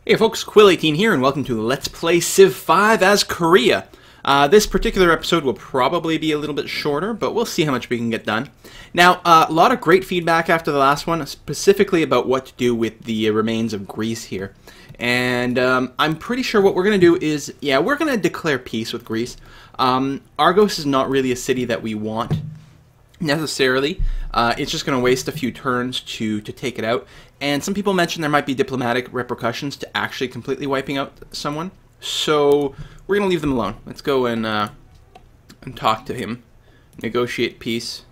Hey folks, Quill18 here, and welcome to Let's Play Civ 5 as Korea. This particular episode will probably be a little bit shorter, but we'll see how much we can get done. Now, a lot of great feedback after the last one, specifically about what to do with the remains of Greece here. And I'm pretty sure what we're going to do is, we're going to declare peace with Greece. Argos is not really a city that we want necessarily. It's just going to waste a few turns to take it out. And some people mentioned there might be diplomatic repercussions to actually completely wiping out someone. So we're going to leave them alone. Let's go and talk to him. Negotiate peace.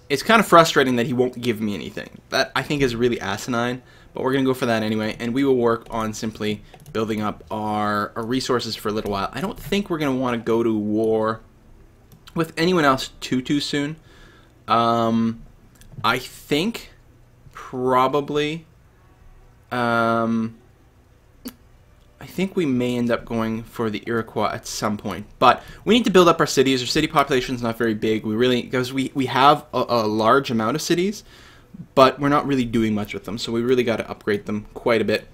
It's kind of frustrating that he won't give me anything. That, I think, is really asinine. But we're going to go for that anyway. And we will work on simply building up our resources for a little while. I don't think we're going to want to go to war with anyone else too soon. I think probably I think we may end up going for the Iroquois at some point, but we need to build up our cities. Our city population is not very big. Because we have a large amount of cities, but we're not really doing much with them, so we really got to upgrade them quite a bit.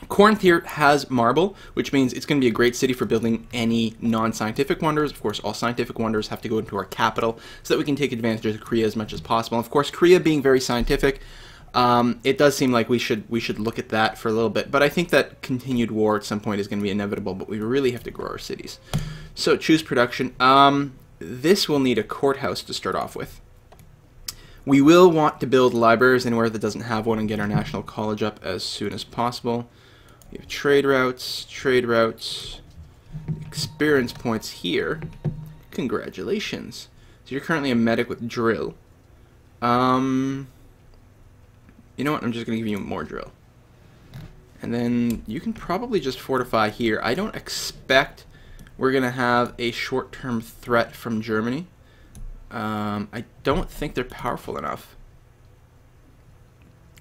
Corinth here has marble, which means it's going to be a great city for building any non-scientific wonders. Of course, all scientific wonders have to go into our capital so that we can take advantage of Korea as much as possible. And of course, Korea being very scientific, it does seem like we should look at that for a little bit. But I think that continued war at some point is going to be inevitable, but we really have to grow our cities. So choose production. This will need a courthouse to start off with. We will want to build libraries anywhere that doesn't have one and get our national college up as soon as possible. We have trade routes, experience points here. Congratulations. So you're currently a medic with drill. You know what? I'm just going to give you more drill. And then you can probably just fortify here. I don't expect we're going to have a short-term threat from Germany. I don't think they're powerful enough.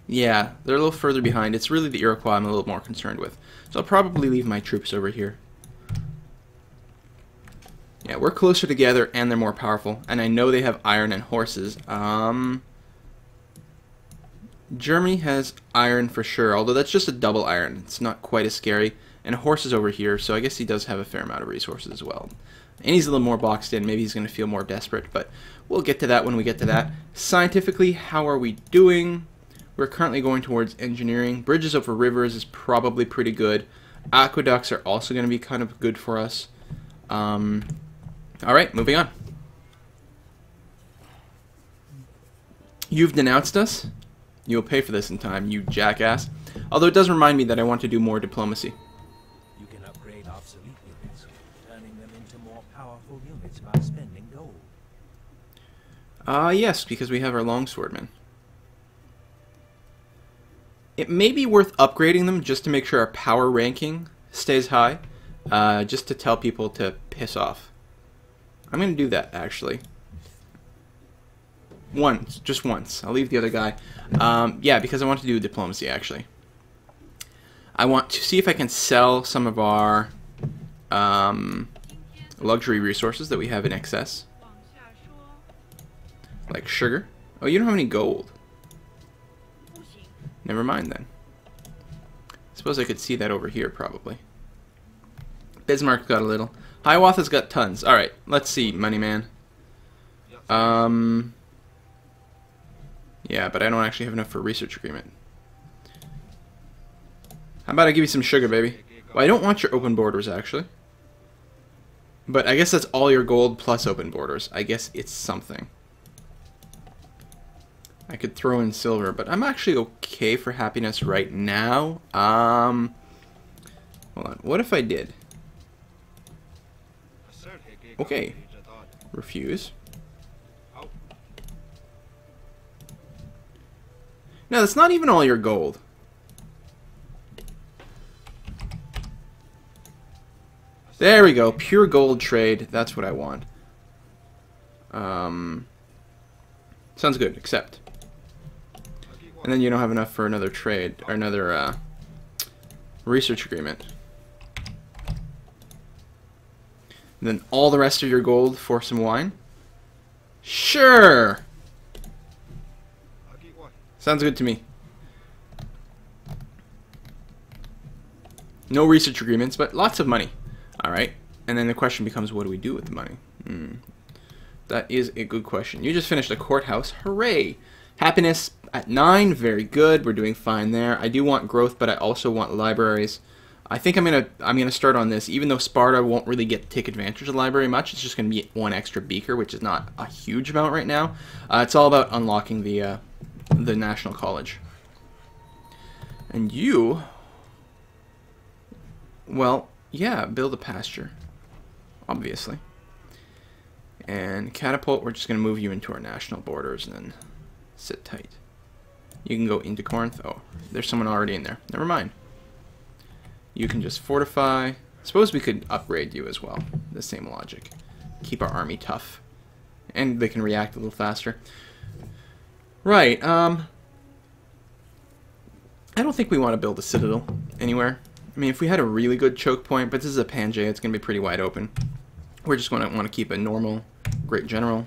Yeah, they're a little further behind. It's really the Iroquois I'm a little more concerned with. So I'll probably leave my troops over here. Yeah, we're closer together and they're more powerful. And I know they have iron and horses. Germany has iron for sure, although that's just a double iron. It's not quite as scary. And a horse is over here, so I guess he does have a fair amount of resources as well. And he's a little more boxed in. Maybe he's going to feel more desperate, but we'll get to that when we get to that. Scientifically, how are we doing? We're currently going towards engineering. Bridges over rivers is probably pretty good. Aqueducts are also going to be kind of good for us. Alright, moving on. You've denounced us. You'll pay for this in time, you jackass. Although it does remind me that I want to do more diplomacy. You can upgrade obsolete units, turning them into more powerful units by spending gold. Yes, because we have our longswordmen. It may be worth upgrading them just to make sure our power ranking stays high. Just to tell people to piss off. I'm going to do that, actually. Once. Just once. I'll leave the other guy. Yeah, because I want to do diplomacy, actually. I want to see if I can sell some of our luxury resources that we have in excess. Like sugar. Oh, you don't have any gold. Never mind then. I suppose I could see that over here, probably. Bismarck's got a little. Hiawatha's got tons. Alright, let's see, money man. Yeah, but I don't actually have enough for a research agreement. How about I give you some sugar, baby? Well, I don't want your open borders, actually. But I guess that's all your gold plus open borders. I guess it's something. I could throw in silver, but I'm actually okay for happiness right now. Hold on. What if I did? Okay. Refuse. No, that's not even all your gold. There we go. Pure gold trade. That's what I want. Sounds good. Accept. And then you don't have enough for another trade, or another research agreement. And then all the rest of your gold for some wine? Sure! Sounds good to me. No research agreements, but lots of money. Alright, and then the question becomes, what do we do with the money? That is a good question. You just finished a courthouse. Hooray! Happiness at 9, very good. We're doing fine there. I do want growth, but I also want libraries. I think I'm gonna start on this, even though Sparta won't really get to take advantage of the library much. It's just gonna be 1 extra beaker, which is not a huge amount right now. It's all about unlocking the National College. And you, well, yeah, build a pasture, obviously. And catapult, we're just gonna move you into our national borders and then sit tight. You can go into Corinth. Oh, there's someone already in there. Never mind. You can just fortify. Suppose we could upgrade you as well. The same logic. Keep our army tough. And they can react a little faster. Right, I don't think we want to build a citadel anywhere. I mean, if we had a really good choke point, but this is a Pangaea, it's going to be pretty wide open. We're just going to want to keep a normal great general.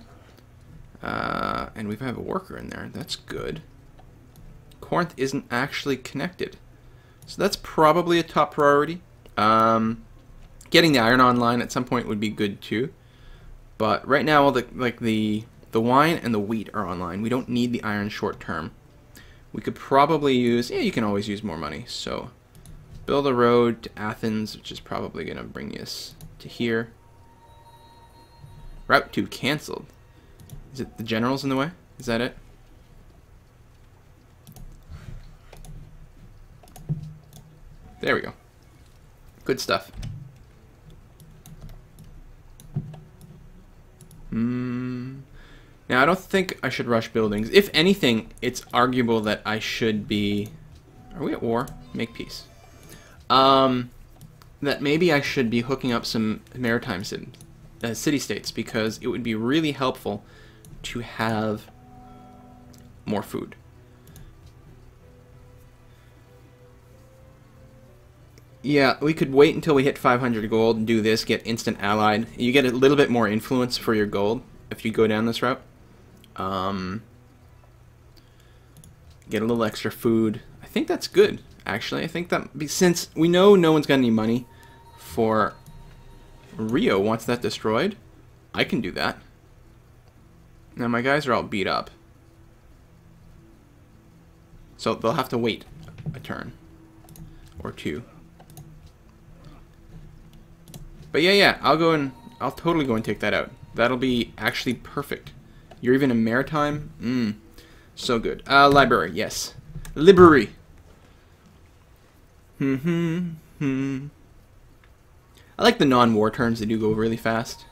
And we have a worker in there. That's good. Corinth isn't actually connected. So that's probably a top priority. Getting the iron online at some point would be good too. But right now, all the wine and the wheat are online. We don't need the iron short term. We could probably use, yeah, you can always use more money. So build a road to Athens, which is probably going to bring us to here. Route 2 canceled. Is it the generals in the way? Is that it? There we go. Good stuff. Now, I don't think I should rush buildings. If anything, it's arguable that I should be... Are we at war? Make peace. That maybe I should be hooking up some maritime city-states, because it would be really helpful to have more food. Yeah, we could wait until we hit 500 gold and do this, get instant allied. You get a little bit more influence for your gold if you go down this route. Get a little extra food. I think that's good, actually. I think that, since we know no one's got any money for Rio wants that destroyed, I can do that. Now my guys are all beat up, so they'll have to wait a turn or two. But yeah, I'll totally go and take that out. That'll be actually perfect. You're even a maritime? So good. Library, yes. Library. I like the non-war turns, they do go really fast.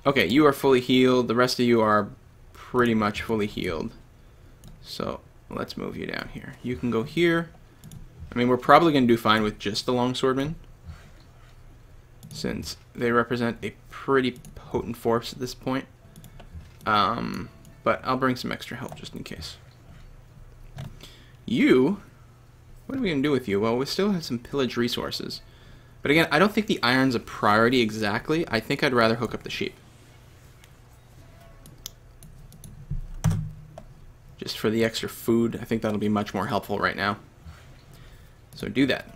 Okay, you are fully healed. The rest of you are pretty much fully healed. So, let's move you down here. You can go here. I mean, we're probably going to do fine with just the longswordmen, since they represent a pretty potent force at this point. But I'll bring some extra help just in case. You, what are we going to do with you? Well, we still have some pillage resources. But again, I don't think the iron's a priority exactly. I think I'd rather hook up the sheep. Just for the extra food, I think that'll be much more helpful right now. So do that.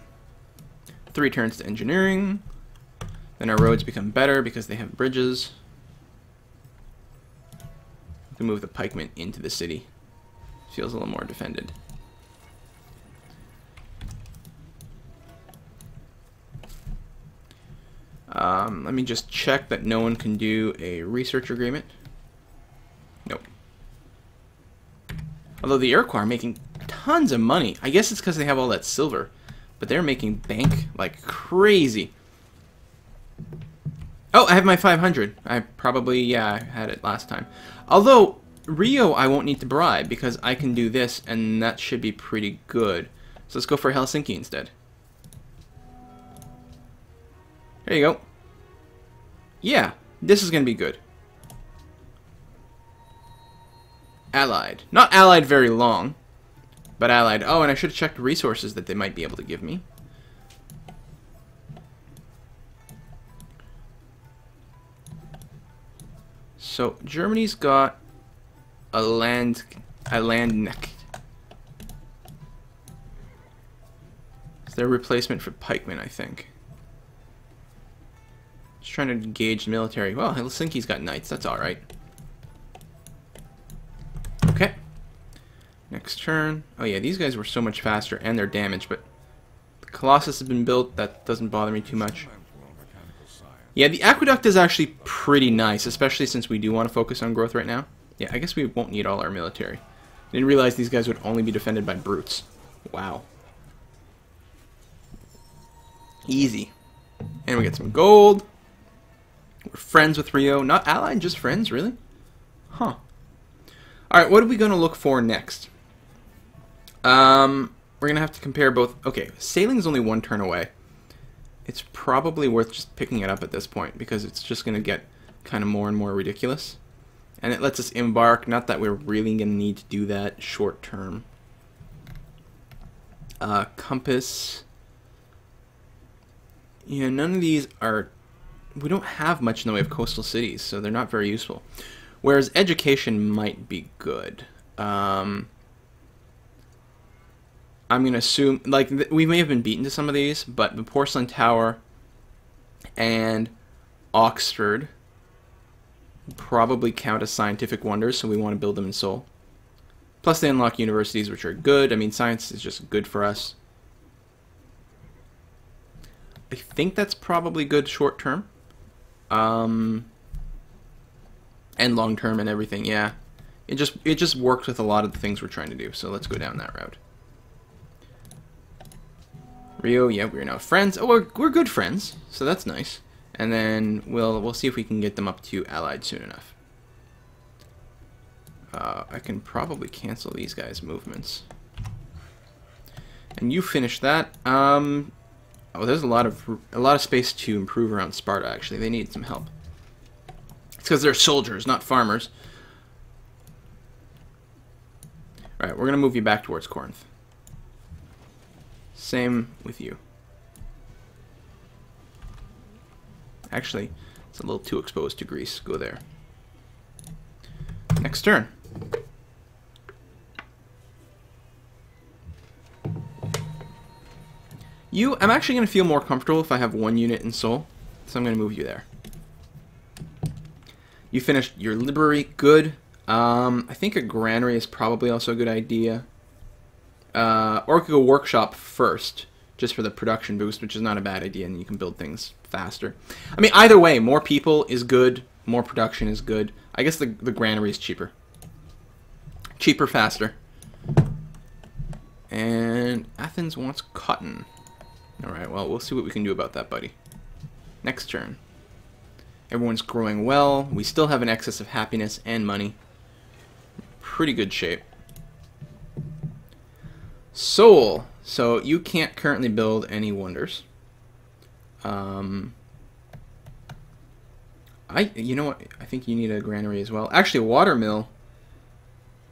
3 turns to engineering. Then our roads become better because they have bridges. We can move the pikemen into the city. Feels a little more defended. Let me just check that no one can do a research agreement. Nope. Although the Iroquois are making tons of money. I guess it's because they have all that silver. But they're making bank like crazy. Oh, I have my 500. I probably, yeah, I had it last time. Although, Rio I won't need to bribe because I can do this and that should be pretty good. So let's go for Helsinki instead. There you go. Yeah, this is going to be good. Allied. Not allied very long, but allied. Oh, and I should have checked resources that they might be able to give me. So Germany's got a land neck. It's their replacement for pikemen, I think. Just trying to gauge the military. Well, Helsinki's got knights. That's alright. Okay. Next turn. Oh yeah, these guys were so much faster and they're damaged, but the Colossus has been built. That doesn't bother me too much. Yeah, the Aqueduct is actually pretty nice, especially since we do want to focus on growth right now. Yeah, I guess we won't need all our military. Didn't realize these guys would only be defended by brutes. Wow. Easy. And we get some gold. We're friends with Rio. Not allied, just friends, really? Huh. Alright, what are we going to look for next? We're going to have to compare both. Okay, sailing's only one turn away. It's probably worth just picking it up at this point, because it's just going to get kind of more and more ridiculous. And it lets us embark, not that we're really going to need to do that short term. Compass. Yeah, none of these are... We don't have much in the way of coastal cities, so they're not very useful. Whereas education might be good. I'm going to assume... Like, we may have been beaten to some of these, but the Porcelain Tower and Oxford probably count as scientific wonders, so we want to build them in Seoul. Plus they unlock universities, which are good. I mean, science is just good for us. I think that's probably good short term. And long term and everything, yeah. It just works with a lot of the things we're trying to do, so let's go down that route. Rio, yeah, we're now friends. Oh, we're good friends, so that's nice. And then we'll see if we can get them up to allied soon enough. I can probably cancel these guys' movements. And you finish that. Oh, there's a lot of space to improve around Sparta. Actually, they need some help. It's because they're soldiers, not farmers. All right, we're gonna move you back towards Corinth. Same with you. Actually, it's a little too exposed to Greece. Go there. Next turn. I'm actually going to feel more comfortable if I have one unit in Seoul, so I'm going to move you there. You finished your library. Good. I think a granary is probably also a good idea. Or we could go workshop first, just for the production boost, which is not a bad idea, and you can build things faster. I mean, either way, more people is good, more production is good. I guess the granary is cheaper. Cheaper, faster. And Athens wants cotton. Alright, well, we'll see what we can do about that, buddy. Next turn. Everyone's growing well. We still have an excess of happiness and money. Pretty good shape. Seoul. So you can't currently build any wonders. You know what? I think you need a granary as well. Actually, a watermill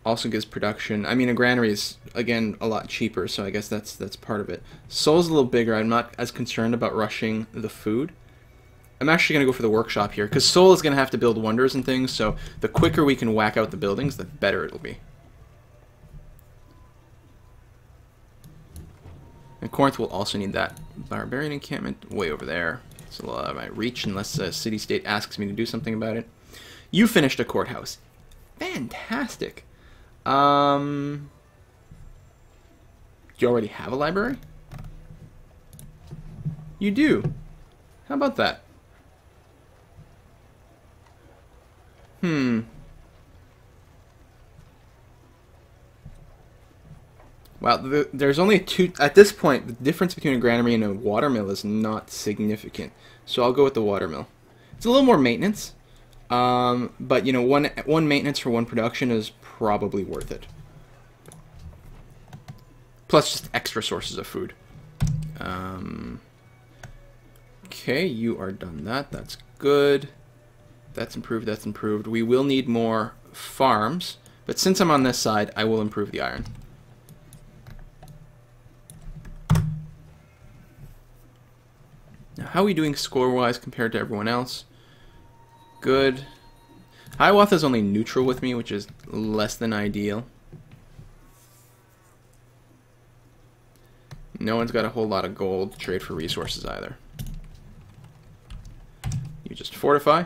also gives production. I mean, a granary is, again, a lot cheaper, so I guess that's part of it. Seoul's a little bigger. I'm not as concerned about rushing the food. I'm actually going to go for the workshop here, because Seoul is going to have to build wonders and things, so the quicker we can whack out the buildings, the better it'll be. And Corinth will also need that barbarian encampment way over there. It's a lot of my reach unless a city-state asks me to do something about it. You finished a courthouse. Fantastic. Do you already have a library? You do. How about that? Well, there's only two... At this point, the difference between a granary and a watermill is not significant. So I'll go with the watermill. It's a little more maintenance. But, you know, one maintenance for one production is probably worth it. Plus just extra sources of food. Okay, you are done that. That's good. That's improved, that's improved. We will need more farms. But since I'm on this side, I will improve the iron. Now, how are we doing score-wise compared to everyone else? Good. Hiawatha is only neutral with me, which is less than ideal. No one's got a whole lot of gold to trade for resources either. You just fortify.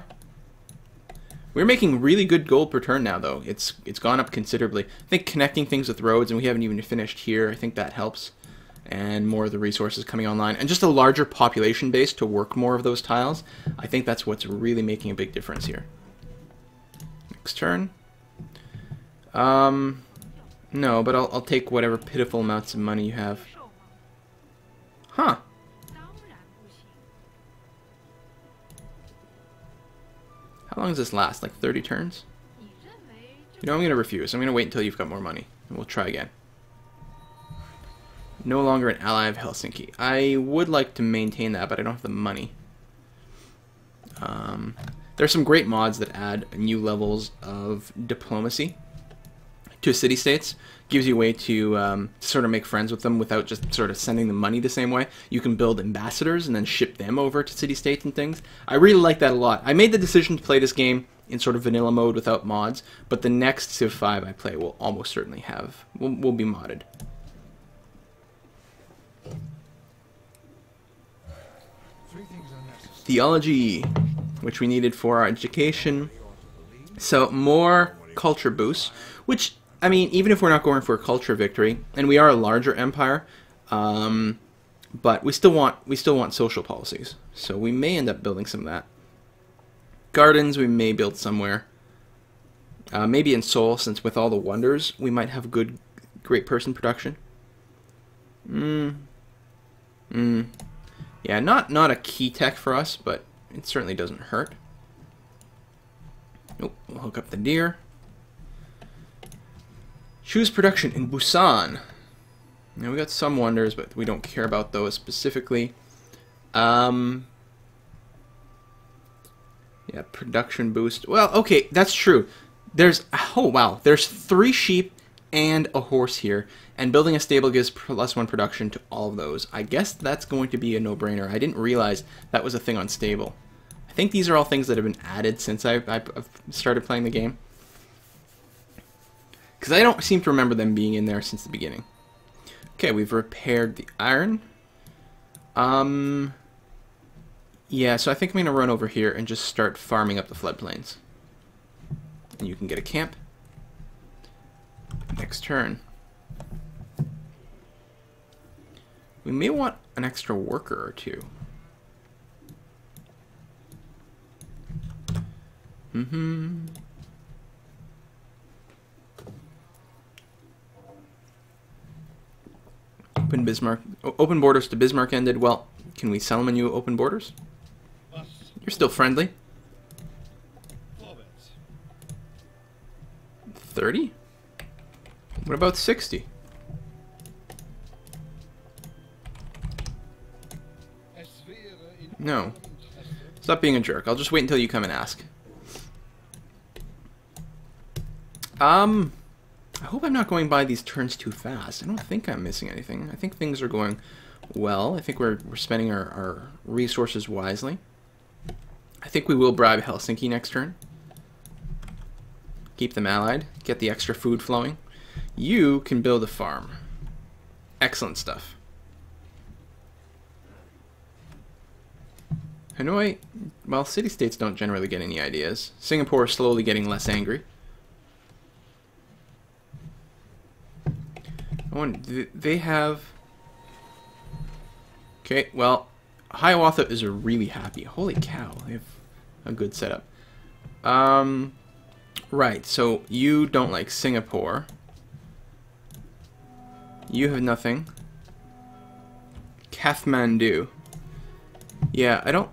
We're making really good gold per turn now, though. It's gone up considerably. I think connecting things with roads, and we haven't even finished here, I think that helps. And more of the resources coming online. And just a larger population base to work more of those tiles. I think that's what's really making a big difference here. Next turn. No, but I'll take whatever pitiful amounts of money you have. Huh. How long does this last? Like 30 turns? You know, I'm going to refuse. I'm going to wait until you've got more money. And we'll try again. No longer an ally of Helsinki. I would like to maintain that, but I don't have the money. There's some great mods that add new levels of diplomacy to city-states. Gives you a way to sort of make friends with them without just sort of sending them money the same way. You can build ambassadors and then ship them over to city-states and things. I really like that a lot. I made the decision to play this game in sort of vanilla mode without mods, but the next Civ 5 I play will almost certainly have, will be modded. Theology, which we needed for our education. So more culture boosts, which, I mean, even if we're not going for a culture victory, and we are a larger empire, but we still want social policies. So we may end up building some of that. Gardens we may build somewhere. Maybe in Seoul, since with all the wonders, we might have great person production. Yeah, not a key tech for us, but it certainly doesn't hurt. Nope, we'll hook up the deer. Choose production in Busan. Now we got some wonders, but we don't care about those specifically. Yeah, production boost. Well, okay, that's true. There's, oh wow, there's 3 sheep and a horse here, and building a stable gives +1 production to all of those. I guess that's going to be a no-brainer. I didn't realize that was a thing on stable. I think these are all things that have been added since I've started playing the game. Because I don't seem to remember them being in there since the beginning. Okay, we've repaired the iron. Yeah, so I think I'm going to run over here and just start farming up the floodplains. And you can get a camp. Next turn. We may want an extra worker or two. Open borders to Bismarck ended. Well, can we sell them a new open borders? You're still friendly. 30? What about 60? No. Stop being a jerk. I'll just wait until you come and ask. I hope I'm not going by these turns too fast. I don't think I'm missing anything. I think things are going well. I think we're spending our resources wisely. I think we will bribe Helsinki next turn. Keep them allied. Get the extra food flowing. You can build a farm. Excellent stuff. Hanoi, well, city-states don't generally get any ideas. Singapore is slowly getting less angry. Oh, they have... Okay, well, Hiawatha is really happy. Holy cow, they have a good setup. Right, so you don't like Singapore. You have nothing. Kathmandu. Yeah, I don't...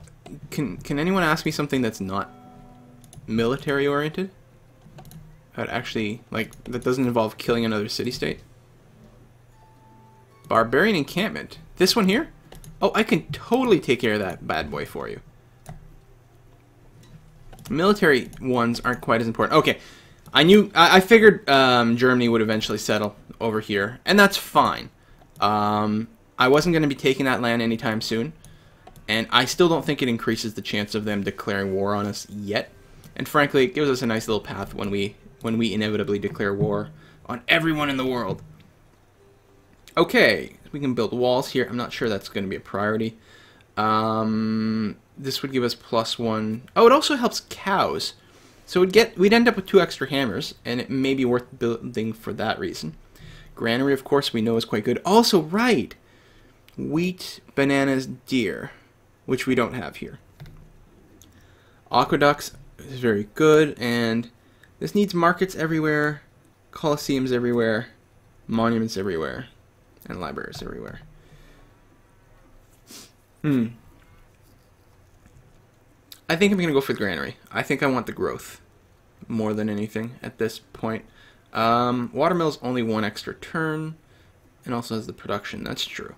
Can anyone ask me something that's not military oriented? That actually, like, that doesn't involve killing another city-state? Barbarian encampment. This one here? Oh, I can totally take care of that bad boy for you. Military ones aren't quite as important. Okay, I figured Germany would eventually settle over here, and that's fine. I wasn't going to be taking that land anytime soon, and I still don't think it increases the chance of them declaring war on us yet. And frankly, it gives us a nice little path when we inevitably declare war on everyone in the world. Okay, We can build walls here. I'm not sure that's going to be a priority. This would give us +1. Oh, it also helps cows. So we'd end up with 2 extra hammers, and it may be worth building for that reason. Granary, of course, we know is quite good. Also, right, wheat, bananas, deer, which we don't have here. Aqueducts is very good, and this needs markets everywhere, coliseums everywhere, monuments everywhere, and libraries everywhere. I think I'm going to go for the granary. I think I want the growth more than anything at this point. Watermill's only 1 extra turn, and also has the production. That's true.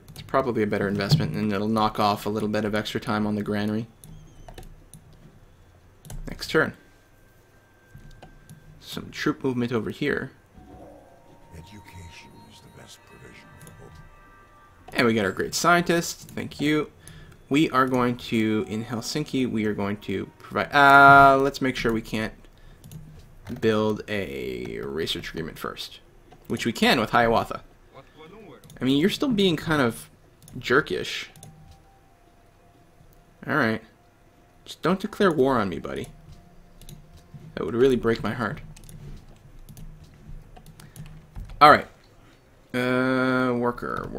It's probably a better investment, and it'll knock off a little bit of extra time on the granary. Next turn. Some troop movement over here. Education is the best provision for hope. And we got our great scientists. Thank you. We are going to, in Helsinki, we are going to provide... let's make sure we can't build a research agreement first. Which we can with Hiawatha. I mean, you're still being kind of jerkish. Alright. Just don't declare war on me, buddy. That would really break my heart. Alright. Worker.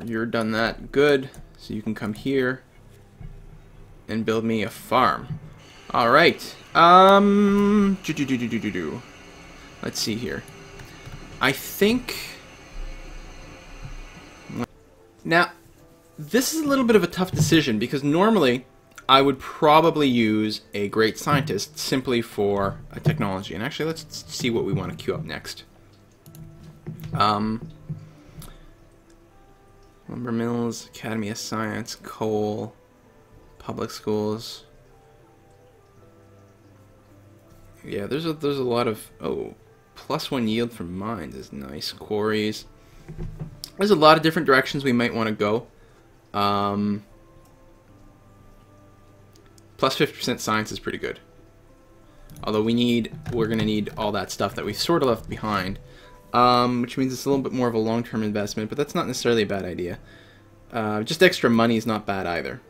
You're done that. Good. So you can come here and build me a farm. Alright. Let's see here. I think... Now, this is a little bit of a tough decision because normally I would probably use a great scientist simply for a technology. And actually, let's see what we want to queue up next. Lumber mills, Academy of Science, coal, public schools. Yeah, there's a lot of +1 yield from mines is nice. Quarries. There's a lot of different directions we might want to go. Plus 50% science is pretty good. Although we're gonna need all that stuff that we sort of left behind. Which means it's a little bit more of a long-term investment, but that's not necessarily a bad idea. Just extra money is not bad either.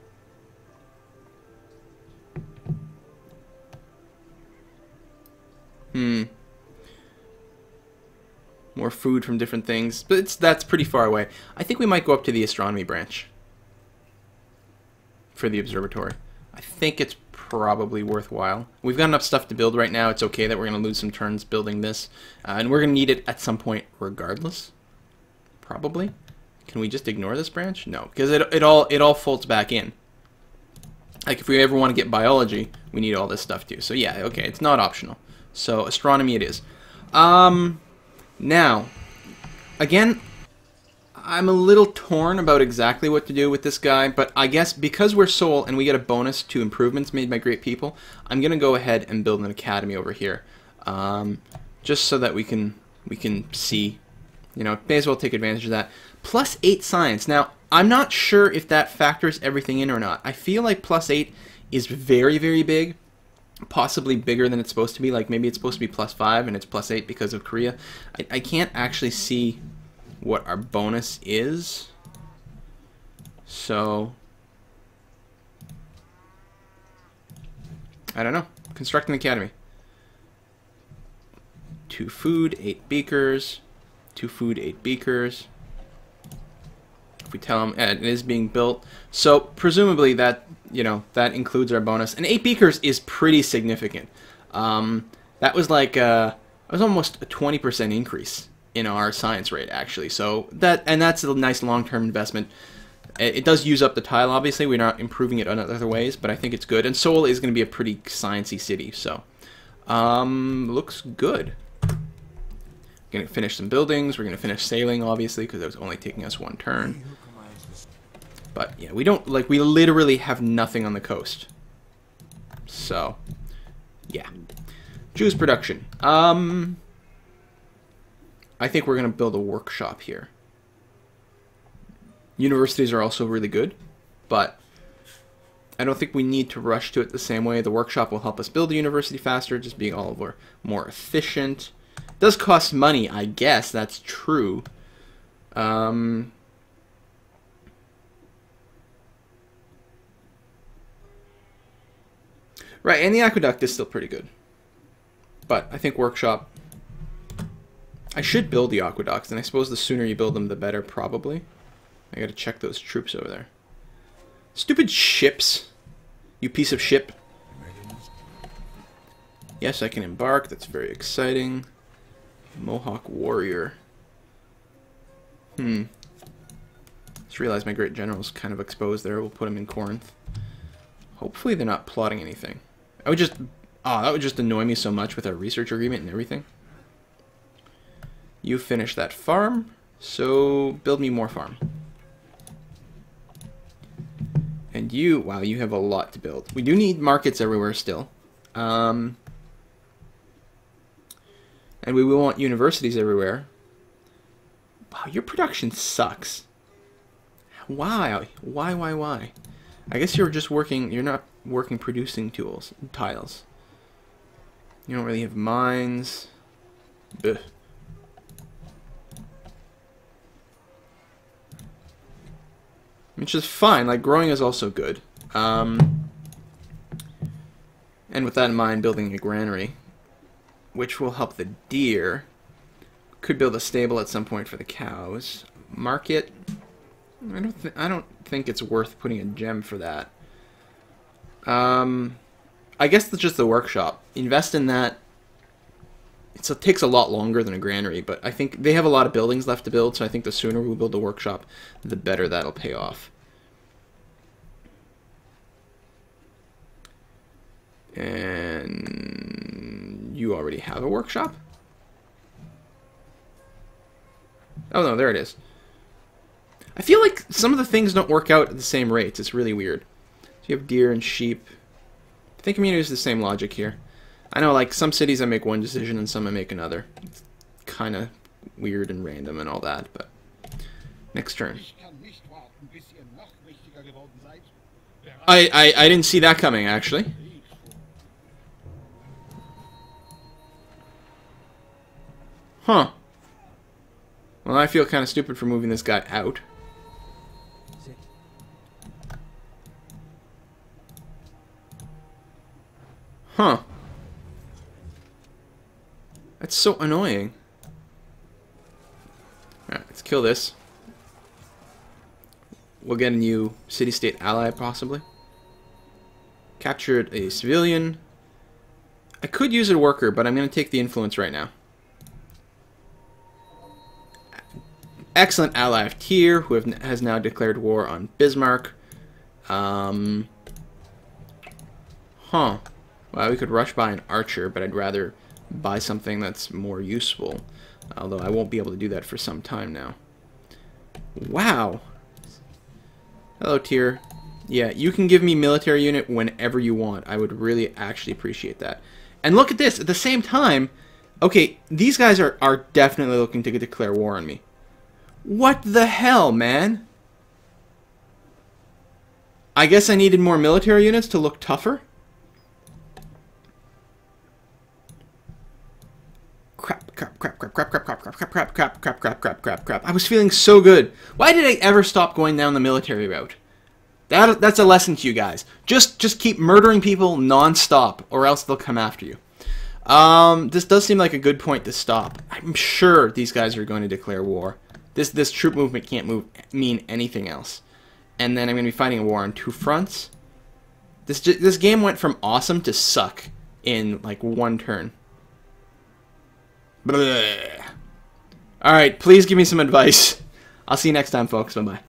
More food from different things, but that's pretty far away. I think we might go up to the astronomy branch for the observatory. I think it's probably worthwhile. We've got enough stuff to build right now. It's okay that we're going to lose some turns building this. And we're going to need it at some point regardless. Probably. Can we just ignore this branch? No, because it all folds back in. Like if we ever want to get biology, we need all this stuff too. So yeah, okay, it's not optional. So astronomy it is. Now, again, I'm a little torn about exactly what to do with this guy, but I guess because we're Seoul and we get a bonus to improvements made by great people, I'm gonna go ahead and build an academy over here, just so that we can see, you know, may as well take advantage of that. +8 science. Now, I'm not sure if that factors everything in or not. I feel like +8 is very, very big. Possibly bigger than it's supposed to be. Like maybe it's supposed to be +5 and it's +8 because of Korea. I can't actually see what our bonus is. So I don't know. Construct an academy. 2 food, 8 beakers. 2 food, 8 beakers. If we tell them it is being built, so presumably that, you know, that includes our bonus. And 8 beakers is pretty significant. That was like it was almost a 20% increase in our science rate actually. So that's a nice long-term investment. It does use up the tile, obviously. We're not improving it in other ways, but I think it's good. And Seoul is going to be a pretty sciencey city, so looks good. Going to finish some buildings. We're going to finish sailing, obviously, because it was only taking us 1 turn. But yeah, we literally have nothing on the coast. So yeah, juice production. I think we're going to build a workshop here. Universities are also really good, but I don't think we need to rush to it the same way. The workshop will help us build a university faster, just being all over more efficient. It does cost money, I guess, that's true. Um, right, and the aqueduct is still pretty good. But I think workshop... I should build the aqueducts, and I suppose the sooner you build them, the better, probably. I gotta check those troops over there. Stupid ships. You piece of ship. Yes, I can embark. That's very exciting. Mohawk warrior. Just realized my great general's kind of exposed there. We'll put him in Corinth. Hopefully they're not plotting anything. I would just... Oh, that would just annoy me so much with our research agreement and everything. You finish that farm, so build me more farm. And you... Wow, you have a lot to build. We do need markets everywhere still. And we will want universities everywhere. Wow, your production sucks. Why? Why? I guess you're just working... You're not working producing tiles. You don't really have mines. Ugh. Which is fine. Like, growing is also good. And with that in mind, building a granary, which will help the deer. Could build a stable at some point for the cows. Market. I don't think it's worth putting a gem for that. I guess that's just the workshop. Invest in that. It takes a lot longer than a granary, but I think they have a lot of buildings left to build, so I think the sooner we build the workshop, the better that'll pay off. And you already have a workshop? Oh no, there it is. I feel like some of the things don't work out at the same rates. It's really weird. So you have deer and sheep. I think I'm going to use the same logic here. I know, like, some cities I make one decision and some I make another. It's kind of weird and random and all that, but... Next turn. I didn't see that coming, actually. Huh. Well, I feel kind of stupid for moving this guy out. Huh. That's so annoying. Alright, let's kill this. We'll get a new city-state ally, possibly. Captured a civilian. I could use a worker, but I'm going to take the influence right now. Excellent ally of Tyr, who has now declared war on Bismarck. Huh. Well, we could rush by an archer, but I'd rather buy something that's more useful. Although I won't be able to do that for some time now. Wow. Hello, Tyr. Yeah, you can give me military unit whenever you want. I would really actually appreciate that. And look at this. At the same time, okay, these guys are definitely looking to declare war on me. What the hell, man? I guess I needed more military units to look tougher? Crap. I was feeling so good. Why did I ever stop going down the military route? That's a lesson to you guys. Just keep murdering people non-stop, or else they'll come after you. This does seem like a good point to stop. I'm sure these guys are going to declare war. This troop movement can't mean anything else. And then I'm going to be fighting a war on two fronts. This game went from awesome to suck in like one turn. Alright, please give me some advice. I'll see you next time, folks. Bye-bye.